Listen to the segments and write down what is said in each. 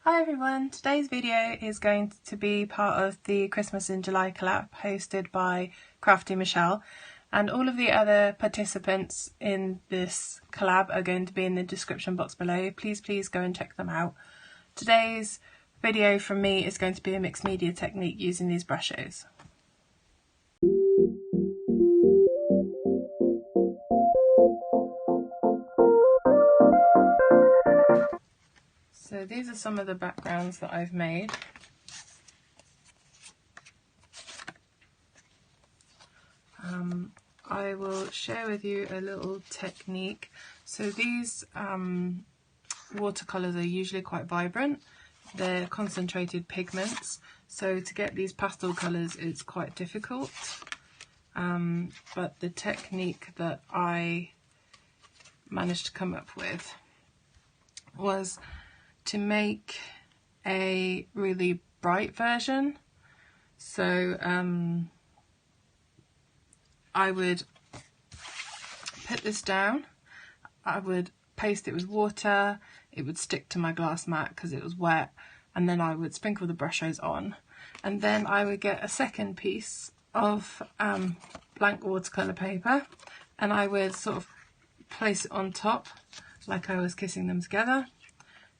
Hi everyone, today's video is going to be part of the Christmas in July collab hosted by Crafty Michelle, and all of the other participants in this collab are going to be in the description box below. Please go and check them out. Today's video from me is going to be a mixed media technique using these Brushos. So these are some of the backgrounds that I've made. I will share with you a little technique. So these watercolours are usually quite vibrant. They're concentrated pigments. So to get these pastel colours is quite difficult. But the technique that I managed to come up with was to make a really bright version. So I would put this down, I would paste it with water, it would stick to my glass mat because it was wet, and then I would sprinkle the Brushos on, and then I would get a second piece of blank watercolour paper and I would sort of place it on top like I was kissing them together,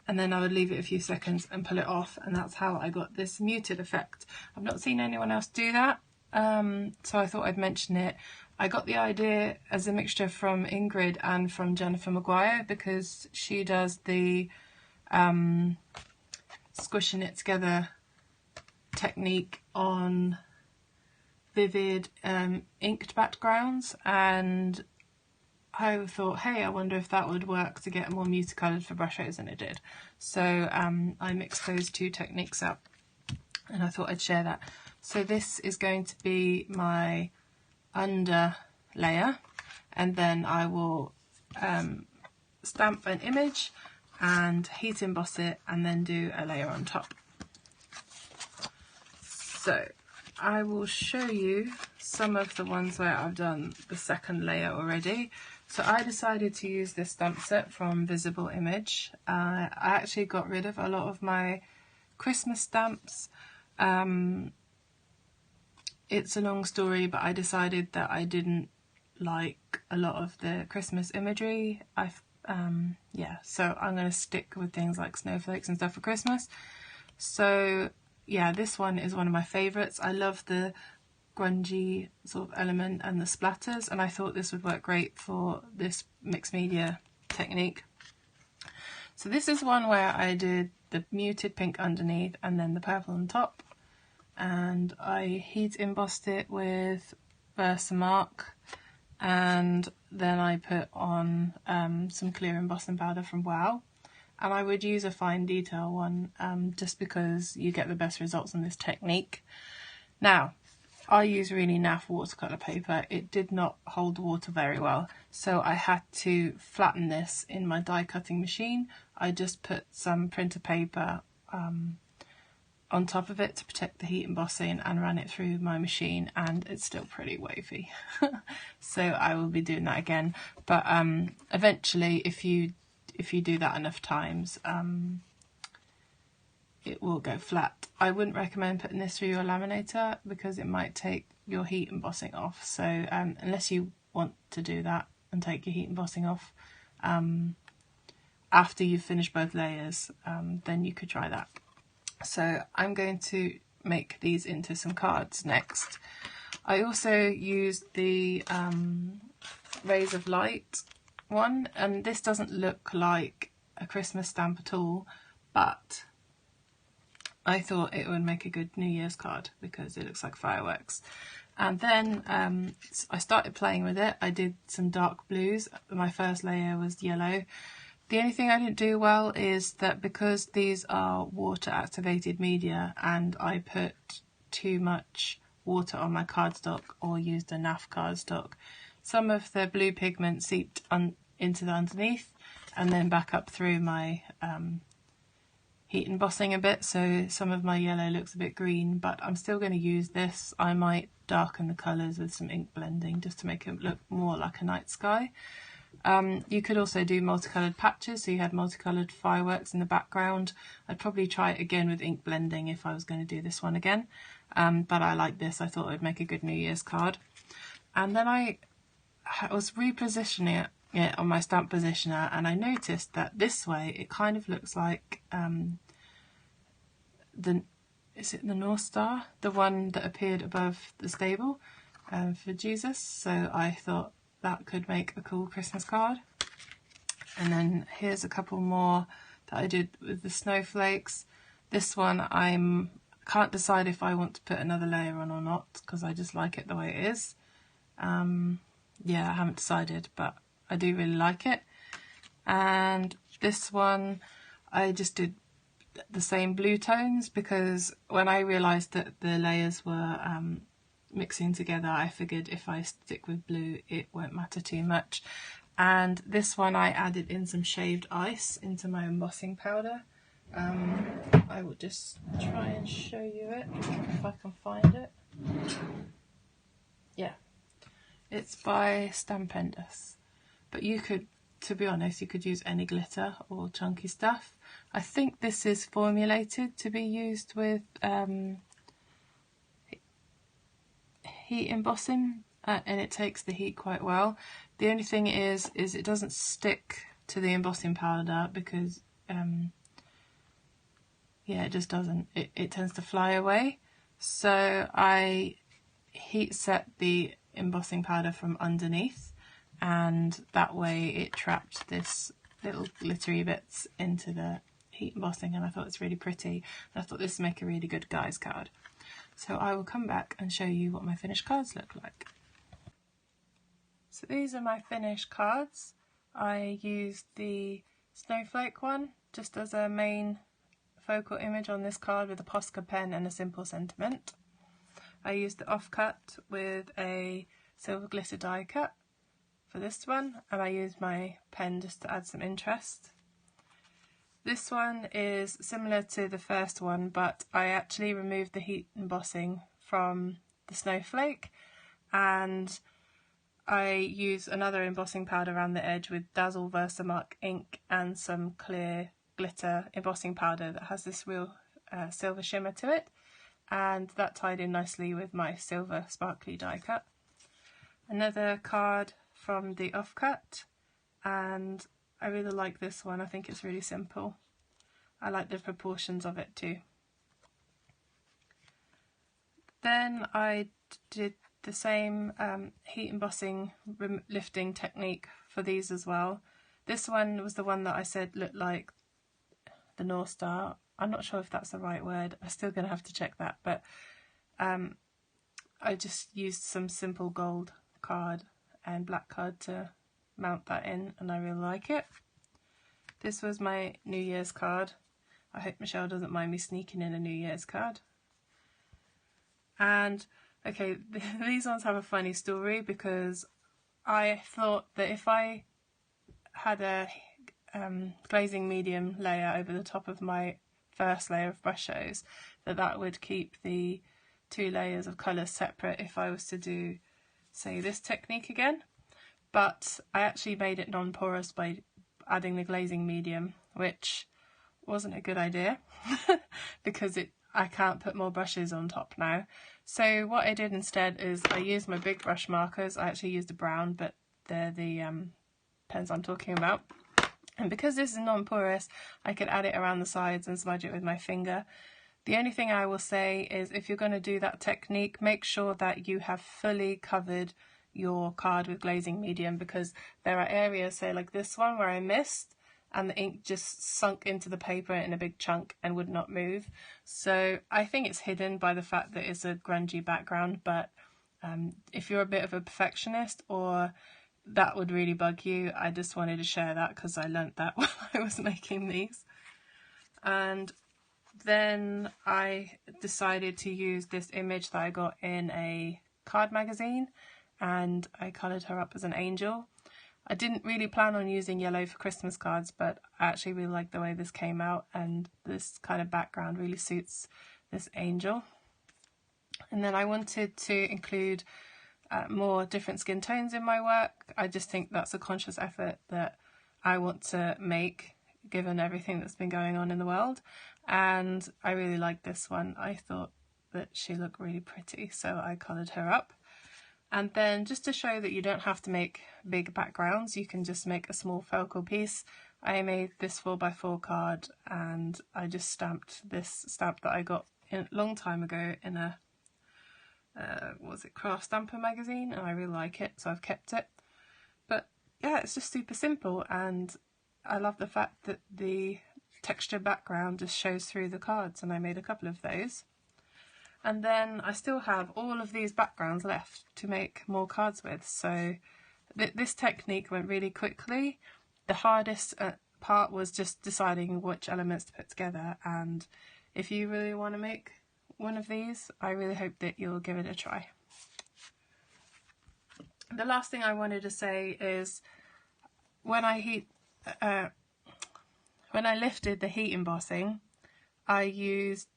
and then I would leave it a few seconds and pull it off, and that's how I got this muted effect. I've not seen anyone else do that, so I thought I'd mention it. I got the idea as a mixture from Ingrid and from Jennifer Maguire because she does the squishing it together technique on vivid inked backgrounds, and I thought, hey, I wonder if that would work to get more muted coloured for Brushos, and it did. So I mixed those two techniques up and I thought I'd share that. So this is going to be my under layer, and then I will stamp an image and heat emboss it and then do a layer on top. So I will show you some of the ones where I've done the second layer already. So I decided to use this stamp set from Visible Image. I actually got rid of a lot of my Christmas stamps. It's a long story, but I decided that I didn't like a lot of the Christmas imagery. Yeah, so I'm going to stick with things like snowflakes and stuff for Christmas. So yeah, this one is one of my favourites. I love the grungy sort of element and the splatters, and I thought this would work great for this mixed media technique. So this is one where I did the muted pink underneath and then the purple on top, and I heat embossed it with Versamark, and then I put on some clear embossing powder from Wow, and I would use a fine detail one just because you get the best results on this technique. Now I use really naff watercolour paper. It did not hold water very well, so I had to flatten this in my die cutting machine. I just put some printer paper on top of it to protect the heat embossing and ran it through my machine, and it's still pretty wavy. So I will be doing that again, but eventually if you do that enough times it will go flat. I wouldn't recommend putting this through your laminator because it might take your heat embossing off, so unless you want to do that and take your heat embossing off after you've finished both layers, then you could try that. So I'm going to make these into some cards next. I also used the Rays of Light one, and this doesn't look like a Christmas stamp at all, but I thought it would make a good New Year's card because it looks like fireworks. And then I started playing with it. I did some dark blues. My first layer was yellow. The only thing I didn't do well is that because these are water activated media and I put too much water on my cardstock or used a naff cardstock, some of the blue pigment seeped into the underneath and then back up through my heat embossing a bit, so some of my yellow looks a bit green, but I'm still going to use this. I might darken the colours with some ink blending just to make it look more like a night sky. You could also do multicoloured patches, so you had multicoloured fireworks in the background. I'd probably try it again with ink blending if I was going to do this one again, but I like this. I thought it would make a good New Year's card. And then I was repositioning it on my stamp positioner, and I noticed that this way it kind of looks like is it the North Star? The one that appeared above the stable for Jesus. So I thought that could make a cool Christmas card. And then here's a couple more that I did with the snowflakes. This one I can't decide if I want to put another layer on or not, because I just like it the way it is. Yeah, I haven't decided, but I do really like it. And this one I just did the same blue tones, because when I realised that the layers were mixing together, I figured if I stick with blue it won't matter too much. And this one I added in some shaved ice into my embossing powder. I will just try and show you it if I can find it. Yeah, it's by Stampendous, but you could, to be honest, you could use any glitter or chunky stuff. I think this is formulated to be used with heat embossing, and it takes the heat quite well. The only thing is it doesn't stick to the embossing powder, because yeah, it just doesn't. It tends to fly away. So I heat set the embossing powder from underneath, and that way it trapped this little glittery bits into the heat embossing, and I thought it's really pretty, and I thought this would make a really good guy's card. So I will come back and show you what my finished cards look like. So these are my finished cards. I used the snowflake one just as a main focal image on this card with a Posca pen and a simple sentiment. I used the offcut with a silver glitter die cut for this one, and I used my pen just to add some interest. This one is similar to the first one, but I actually removed the heat embossing from the snowflake, and I use another embossing powder around the edge with Dazzle Versamark ink and some clear glitter embossing powder that has this real silver shimmer to it, and that tied in nicely with my silver sparkly die cut. Another card from the offcut, and I really like this one. I think it's really simple. I like the proportions of it too. Then I did the same heat embossing lifting technique for these as well. This one was the one that I said looked like the North Star. I'm not sure if that's the right word. I'm still going to have to check that, but I just used some simple gold card and black card to mount that in, and I really like it. This was my New Year's card. I hope Michelle doesn't mind me sneaking in a New Year's card. And okay, these ones have a funny story, because I thought that if I had a glazing medium layer over the top of my first layer of Brushos, that would keep the two layers of colour separate if I was to do, say, this technique again. But I actually made it non-porous by adding the glazing medium, which wasn't a good idea because I can't put more brushes on top now. So what I did instead is I used my big brush markers. I actually used a brown, but they're the pens I'm talking about. And because this is non-porous, I could add it around the sides and smudge it with my finger. The only thing I will say is, if you're going to do that technique, make sure that you have fully covered your card with glazing medium, because there are areas, say like this one, where I missed and the ink just sunk into the paper in a big chunk and would not move. So I think it's hidden by the fact that it's a grungy background, but if you're a bit of a perfectionist or that would really bug you, I just wanted to share that because I learnt that while I was making these. And then I decided to use this image that I got in a card magazine, and I coloured her up as an angel. I didn't really plan on using yellow for Christmas cards, but I actually really like the way this came out, and this kind of background really suits this angel. And then I wanted to include more different skin tones in my work. I just think that's a conscious effort that I want to make given everything that's been going on in the world, and I really like this one. I thought that she looked really pretty, so I coloured her up. And then just to show that you don't have to make big backgrounds, you can just make a small focal piece. I made this 4x4 card and I just stamped this stamp that I got a long time ago in a Craft Stamper magazine, and I really like it, so I've kept it. But yeah, it's just super simple, and I love the fact that the texture background just shows through the cards, and I made a couple of those. And then I still have all of these backgrounds left to make more cards with, so this technique went really quickly. The hardest part was just deciding which elements to put together, and if you really want to make one of these, I really hope that you'll give it a try. The last thing I wanted to say is when I lifted the heat embossing, I used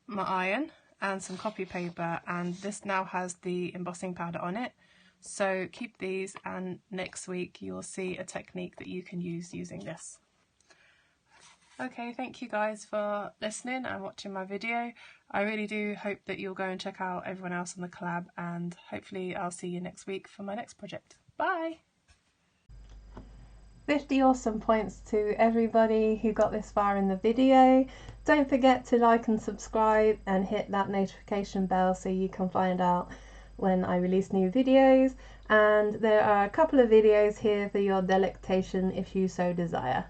my iron and some copy paper, and this now has the embossing powder on it. So keep these, and next week you'll see a technique that you can use using this. Okay, thank you guys for listening and watching my video. I really do hope that you'll go and check out everyone else on the collab, and hopefully I'll see you next week for my next project. Bye! 50 awesome points to everybody who got this far in the video. Don't forget to like and subscribe and hit that notification bell so you can find out when I release new videos. And there are a couple of videos here for your delectation if you so desire.